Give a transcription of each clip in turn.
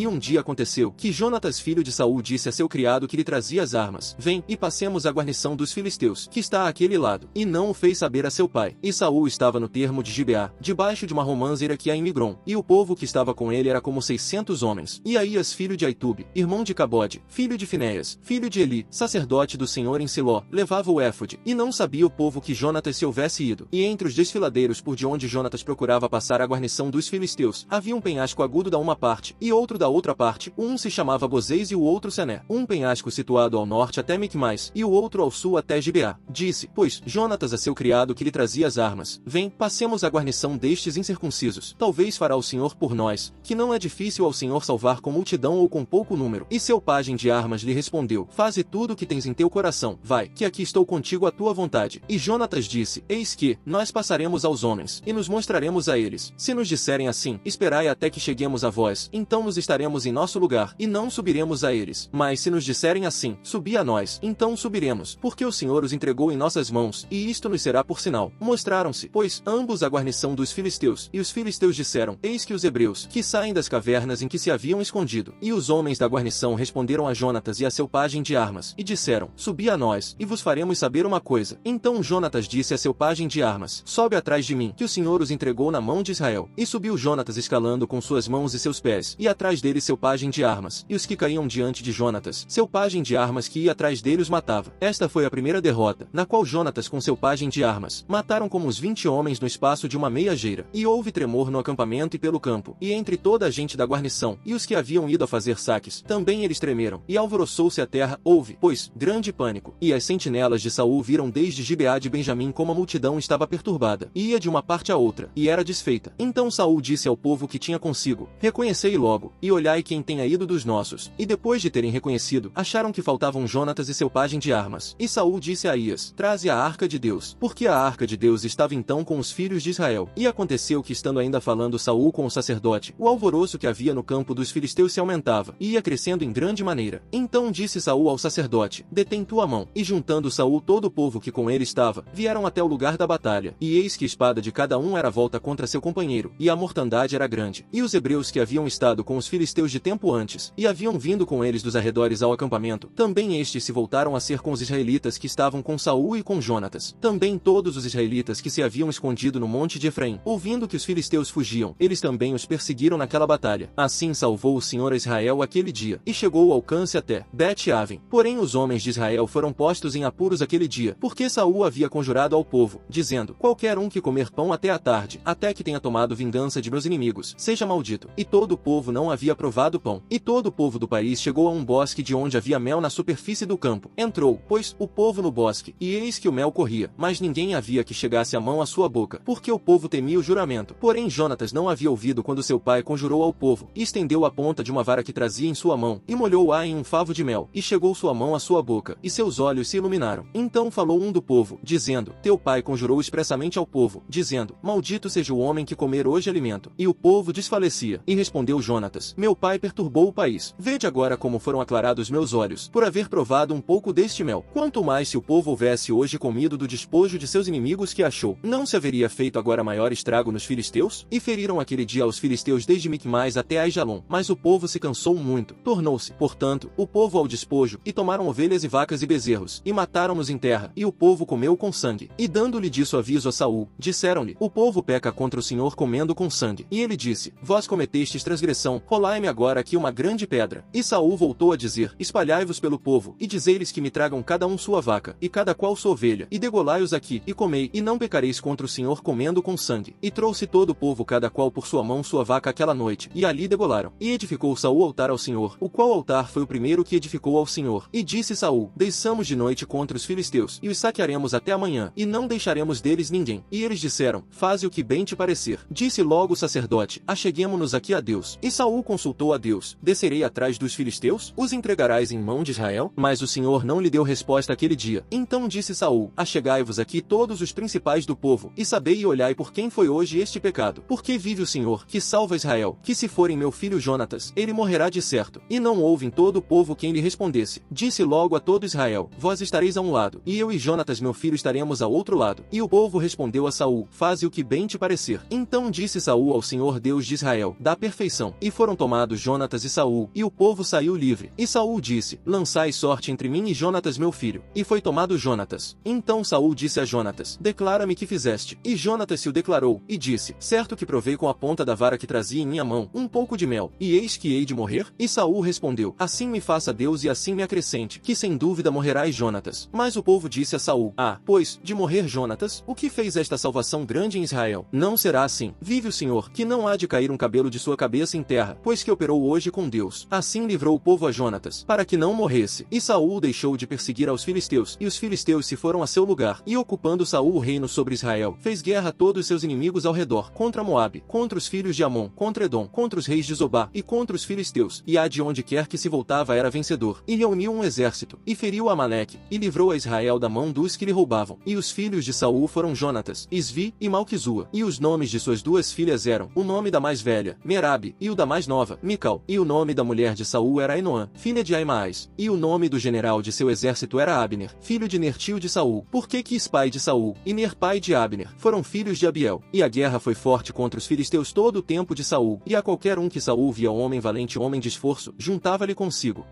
E um dia aconteceu que Jonatas filho de Saul disse a seu criado que lhe trazia as armas: vem, e passemos a guarnição dos filisteus, que está àquele lado. E não o fez saber a seu pai. E Saul estava no termo de Gibeá, debaixo de uma romanceira que há em Migron, e o povo que estava com ele era como 600 homens. E Aías filho de Aitube, irmão de Cabode, filho de Finéias, filho de Eli, sacerdote do Senhor em Siló, levava o éfode, e não sabia o povo que Jonatas se houvesse ido. E entre os desfiladeiros por de onde Jonatas procurava passar a guarnição dos filisteus, havia um penhasco agudo da uma parte, e outro da outra parte, um se chamava Bozês e o outro Sené, um penhasco situado ao norte até Micmais, e o outro ao sul até Gibeá. Disse, pois, Jonatas a seu criado que lhe trazia as armas: vem, passemos a guarnição destes incircuncisos. Talvez fará o Senhor por nós, que não é difícil ao Senhor salvar com multidão ou com pouco número. E seu pajem de armas lhe respondeu: faze tudo o que tens em teu coração, vai, que aqui estou contigo à tua vontade. E Jonatas disse: eis que, nós passaremos aos homens, e nos mostraremos a eles. Se nos disserem assim: esperai até que cheguemos a vós, então nos estaremos em nosso lugar, e não subiremos a eles. Mas se nos disserem assim: subi a nós, então subiremos, porque o Senhor os entregou em nossas mãos, e isto nos será por sinal. Mostraram-se, pois, ambos à guarnição dos filisteus, e os filisteus disseram: eis que os hebreus, que saem das cavernas em que se haviam escondido. E os homens da guarnição responderam a Jonatas e a seu pajem de armas, e disseram: subi a nós, e vos faremos saber uma coisa. Então Jonatas disse a seu pajem de armas: sobe atrás de mim, que o Senhor os entregou na mão de Israel. E subiu Jonatas escalando com suas mãos e seus pés, e atrás dele seu pajem de armas, e os que caíam diante de Jonatas, seu pajem de armas que ia atrás dele os matava. Esta foi a primeira derrota, na qual Jonatas com seu pajem de armas, mataram como uns 20 homens no espaço de uma meia geira. E houve tremor no acampamento e pelo campo, e entre toda a gente da guarnição, e os que haviam ido a fazer saques, também eles tremeram, e alvoroçou-se a terra. Houve, pois, grande pânico, e as sentinelas de Saul viram desde Gibeá de Benjamim como a multidão estava perturbada, e ia de uma parte a outra, e era desfeita. Então Saul disse ao povo que tinha consigo: reconhecei logo, e olhai quem tenha ido dos nossos. E depois de terem reconhecido, acharam que faltavam Jonatas e seu pajem de armas. E Saul disse a Aías: traze a arca de Deus, porque a arca de Deus estava então com os filhos de Israel. E aconteceu que, estando ainda falando Saul com o sacerdote, o alvoroço que havia no campo dos filisteus se aumentava, e ia crescendo em grande maneira. Então disse Saul ao sacerdote: detém tua mão. E juntando Saul todo o povo que com ele estava, vieram até o lugar da batalha. E eis que a espada de cada um era volta contra seu companheiro, e a mortandade era grande. E os hebreus que haviam estado com os filisteus de tempo antes, e haviam vindo com eles dos arredores ao acampamento, também estes se voltaram a ser com os israelitas que estavam com Saul e com Jonatas. Também todos os israelitas que se haviam escondido no monte de Efraim, ouvindo que os filisteus fugiam, eles também os perseguiram naquela batalha. Assim salvou o Senhor a Israel aquele dia, e chegou o alcance até Bet-Aven. Porém os homens de Israel foram postos em apuros aquele dia, porque Saul havia conjurado ao povo, dizendo: qualquer um que comer pão até a tarde, até que tenha tomado vingança de meus inimigos, seja maldito. E todo o povo não havia provado pão. E todo o povo do país chegou a um bosque de onde havia mel na superfície do campo. Entrou, pois, o povo no bosque, e eis que o mel corria, mas ninguém havia que chegasse a mão à sua boca, porque o povo temia o juramento. Porém Jonatas não havia ouvido quando seu pai conjurou ao povo, e estendeu a ponta de uma vara que trazia em sua mão, e molhou-a em um favo de mel, e chegou sua mão à sua boca, e seus olhos se iluminaram. Então falou um do povo, dizendo: teu pai conjurou expressamente ao povo, dizendo: maldito seja o homem que comer hoje alimento. E o povo desfalecia. E respondeu Jonatas: meu pai perturbou o país. Vede agora como foram aclarados meus olhos, por haver provado um pouco deste mel. Quanto mais se o povo houvesse hoje comido do despojo de seus inimigos que achou, não se haveria feito agora maior estrago nos filisteus? E feriram aquele dia aos filisteus desde Micmais até Aijalon. Mas o povo se cansou muito. Tornou-se, portanto, o povo ao despojo, e tomaram ovelhas e vacas e bezerros, e mataram-nos em terra, e o povo comeu com sangue. E dando-lhe disso aviso a Saul, disseram-lhe: o povo peca contra o Senhor comendo com sangue. E ele disse: vós cometestes transgressão, rolai-me agora aqui uma grande pedra. E Saul voltou a dizer: espalhai-vos pelo povo, e dizei-lhes que me tragam cada um sua vaca, e cada qual sua ovelha, e degolai-os aqui, e comei, e não pecareis contra o Senhor comendo com sangue. E trouxe todo o povo cada qual por sua mão sua vaca aquela noite, e ali degolaram. E edificou Saul altar ao Senhor, o qual altar foi o primeiro que edificou ao Senhor. E disse Saul: desçamos de noite contra os filisteus, e os saquearemos até amanhã, e não deixaremos deles ninguém. E eles disseram: faze o que bem te parecer. Disse logo o sacerdote: acheguemo-nos aqui a Deus. E Saul consultou a Deus: descerei atrás dos filisteus? Os entregarás em mão de Israel? Mas o Senhor não lhe deu resposta aquele dia. Então disse Saul: achegai-vos aqui todos os principais do povo, e sabei e olhai por quem foi hoje este pecado. Porque vive o Senhor, que salva Israel, que se forem meu filho Jonatas, ele morrerá de certo. E não houve em todo o povo quem lhe respondesse. Disse logo a todo Israel: vós estareis a um lado, e eu e Jonatas meu filho estaremos ao outro lado. E o povo respondeu a Saul: faze o que bem te parecer. Então disse Saul ao Senhor Deus de Israel: dá perfeição. E foram tomados tomados Jonatas e Saul, e o povo saiu livre. E Saul disse: lançai sorte entre mim e Jonatas meu filho. E foi tomado Jonatas. Então Saul disse a Jonatas: declara-me que fizeste. E Jonatas se o declarou, e disse: certo que provei com a ponta da vara que trazia em minha mão um pouco de mel, e eis que hei de morrer? E Saul respondeu: assim me faça Deus e assim me acrescente, que sem dúvida morrerás Jonatas. Mas o povo disse a Saul: pois, de morrer Jonatas, o que fez esta salvação grande em Israel? Não será assim. Vive o Senhor, que não há de cair um cabelo de sua cabeça em terra, pois que operou hoje com Deus. Assim livrou o povo a Jonatas, para que não morresse. E Saul deixou de perseguir aos filisteus, e os filisteus se foram a seu lugar, e ocupando Saul o reino sobre Israel, fez guerra a todos seus inimigos ao redor, contra Moabe, contra os filhos de Amon, contra Edom, contra os reis de Zobá, e contra os filisteus, e de onde quer que se voltava era vencedor. E reuniu um exército, e feriu Amaleque, e livrou a Israel da mão dos que lhe roubavam. E os filhos de Saul foram Jonatas, Isvi e Malquizua. E os nomes de suas duas filhas eram: o nome da mais velha, Merabe, e o da mais nova, Mical. E o nome da mulher de Saul era Ainoã, filha de Aimaas. E o nome do general de seu exército era Abner, filho de Ner, tio de Saul. Porque Quis, pai de Saul, e Ner, pai de Abner, foram filhos de Abiel. E a guerra foi forte contra os filisteus todo o tempo de Saul. E a qualquer um que Saul via homem valente, homem de esforço, juntava-lhe consigo.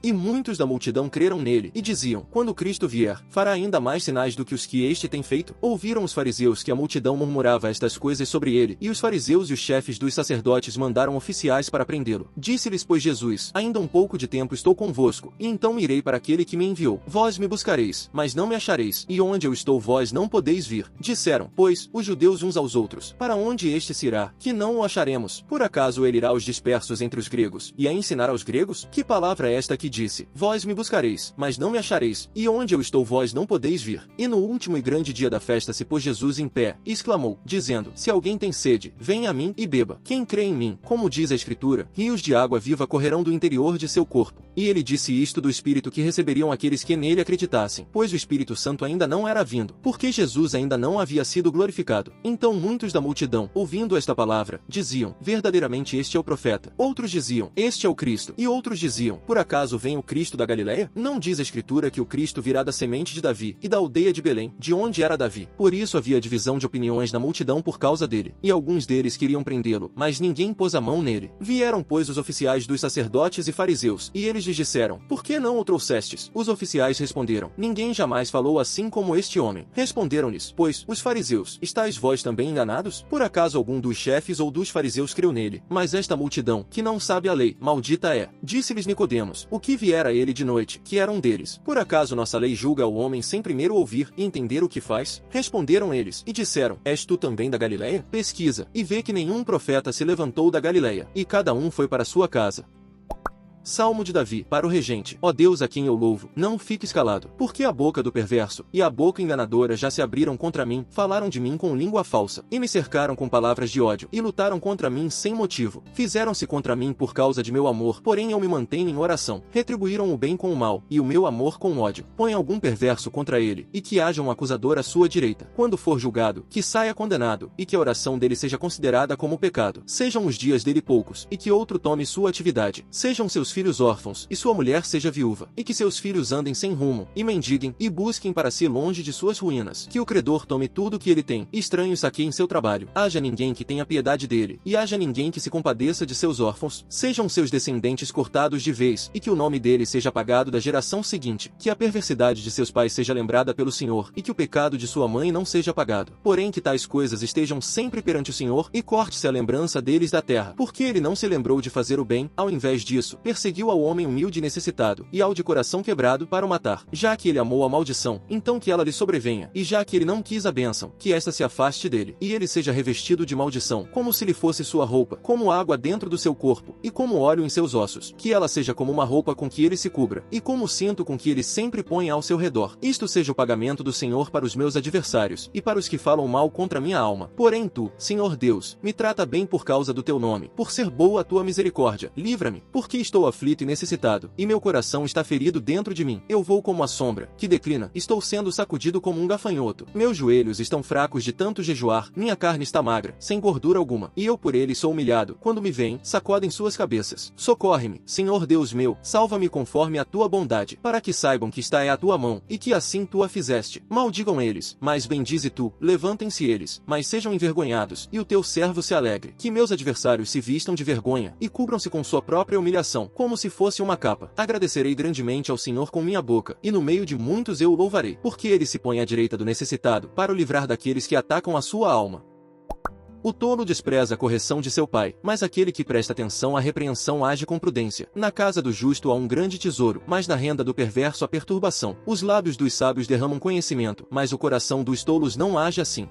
E muitos da multidão creram nele, e diziam: quando Cristo vier, fará ainda mais sinais do que os que este tem feito. Ouviram os fariseus que a multidão murmurava estas coisas sobre ele, e os fariseus e os chefes dos sacerdotes mandaram oficiais para prendê-lo. Disse-lhes, pois, Jesus: ainda um pouco de tempo estou convosco, e então irei para aquele que me enviou. Vós me buscareis, mas não me achareis, e onde eu estou vós não podeis vir. Disseram, pois, os judeus uns aos outros: para onde este se irá, que não o acharemos? Por acaso ele irá aos dispersos entre os gregos, e a ensinar aos gregos? Que palavra é esta que disse: vós me buscareis, mas não me achareis, e onde eu estou vós não podeis vir? E no último e grande dia da festa se pôs Jesus em pé, e exclamou, dizendo: se alguém tem sede, venha a mim, e beba. Quem crê em mim, como diz a Escritura, rios de água viva correrão do interior de seu corpo. E ele disse isto do Espírito que receberiam aqueles que nele acreditassem, pois o Espírito Santo ainda não era vindo, porque Jesus ainda não havia sido glorificado. Então muitos da multidão, ouvindo esta palavra, diziam: verdadeiramente este é o profeta. Outros diziam: este é o Cristo. E outros diziam: por acaso vem o Cristo da Galileia? Não diz a Escritura que o Cristo virá da semente de Davi, e da aldeia de Belém, de onde era Davi? Por isso havia divisão de opiniões na multidão por causa dele. E alguns deles queriam prendê-lo, mas ninguém pôs a mão nele. Vieram, pois, os oficiais dos sacerdotes e fariseus, e eles lhes disseram: por que não o trouxestes? Os oficiais responderam: ninguém jamais falou assim como este homem. Responderam-lhes, pois, os fariseus: estáis vós também enganados? Por acaso algum dos chefes ou dos fariseus creu nele? Mas esta multidão, que não sabe a lei, maldita é. Disse-lhes Nicodemos, o que viera a ele de noite, que era um deles: por acaso nossa lei julga o homem sem primeiro ouvir e entender o que faz? Responderam eles, e disseram: és tu também da Galileia? Pesquisa, e vê que nenhum profeta se levantou da Galileia, e cada um foi para sua casa. Salmo de Davi, para o regente. Ó Deus, a quem eu louvo, não fiques calado, porque a boca do perverso e a boca enganadora já se abriram contra mim, falaram de mim com língua falsa, e me cercaram com palavras de ódio, e lutaram contra mim sem motivo. Fizeram-se contra mim por causa de meu amor, porém eu me mantenho em oração. Retribuíram o bem com o mal, e o meu amor com o ódio. Põe algum perverso contra ele, e que haja um acusador à sua direita. Quando for julgado, que saia condenado, e que a oração dele seja considerada como pecado. Sejam os dias dele poucos, e que outro tome sua atividade. Sejam seus filhos órfãos, e sua mulher seja viúva, e que seus filhos andem sem rumo, e mendiguem, e busquem para si longe de suas ruínas. Que o credor tome tudo o que ele tem, e estranhos saqueiem seu trabalho. Haja ninguém que tenha piedade dele, e haja ninguém que se compadeça de seus órfãos. Sejam seus descendentes cortados de vez, e que o nome dele seja apagado da geração seguinte. Que a perversidade de seus pais seja lembrada pelo Senhor, e que o pecado de sua mãe não seja apagado. Porém que tais coisas estejam sempre perante o Senhor, e corte-se a lembrança deles da terra. Porque ele não se lembrou de fazer o bem, ao invés disso, perseguiu ao homem humilde e necessitado, e ao de coração quebrado, para o matar. Já que ele amou a maldição, então que ela lhe sobrevenha, e já que ele não quis a bênção, que esta se afaste dele, e ele seja revestido de maldição, como se lhe fosse sua roupa, como água dentro do seu corpo, e como óleo em seus ossos, que ela seja como uma roupa com que ele se cubra, e como cinto com que ele sempre põe ao seu redor. Isto seja o pagamento do Senhor para os meus adversários, e para os que falam mal contra minha alma. Porém tu, Senhor Deus, me trata bem por causa do teu nome, por ser boa a tua misericórdia. Livra-me, porque estou aflito aflito e necessitado, e meu coração está ferido dentro de mim. Eu vou como a sombra, que declina, estou sendo sacudido como um gafanhoto. Meus joelhos estão fracos de tanto jejuar, minha carne está magra, sem gordura alguma, e eu por ele sou humilhado. Quando me veem, sacodem suas cabeças. Socorre-me, Senhor Deus meu, salva-me conforme a tua bondade, para que saibam que está é a tua mão, e que assim tu a fizeste. Maldigam eles, mas bendize tu, levantem-se eles, mas sejam envergonhados, e o teu servo se alegre. Que meus adversários se vistam de vergonha, e cubram-se com sua própria humilhação, como se fosse uma capa. Agradecerei grandemente ao Senhor com minha boca, e no meio de muitos eu o louvarei, porque ele se põe à direita do necessitado, para o livrar daqueles que atacam a sua alma. O tolo despreza a correção de seu pai, mas aquele que presta atenção à repreensão age com prudência. Na casa do justo há um grande tesouro, mas na renda do perverso há perturbação. Os lábios dos sábios derramam conhecimento, mas o coração dos tolos não age assim.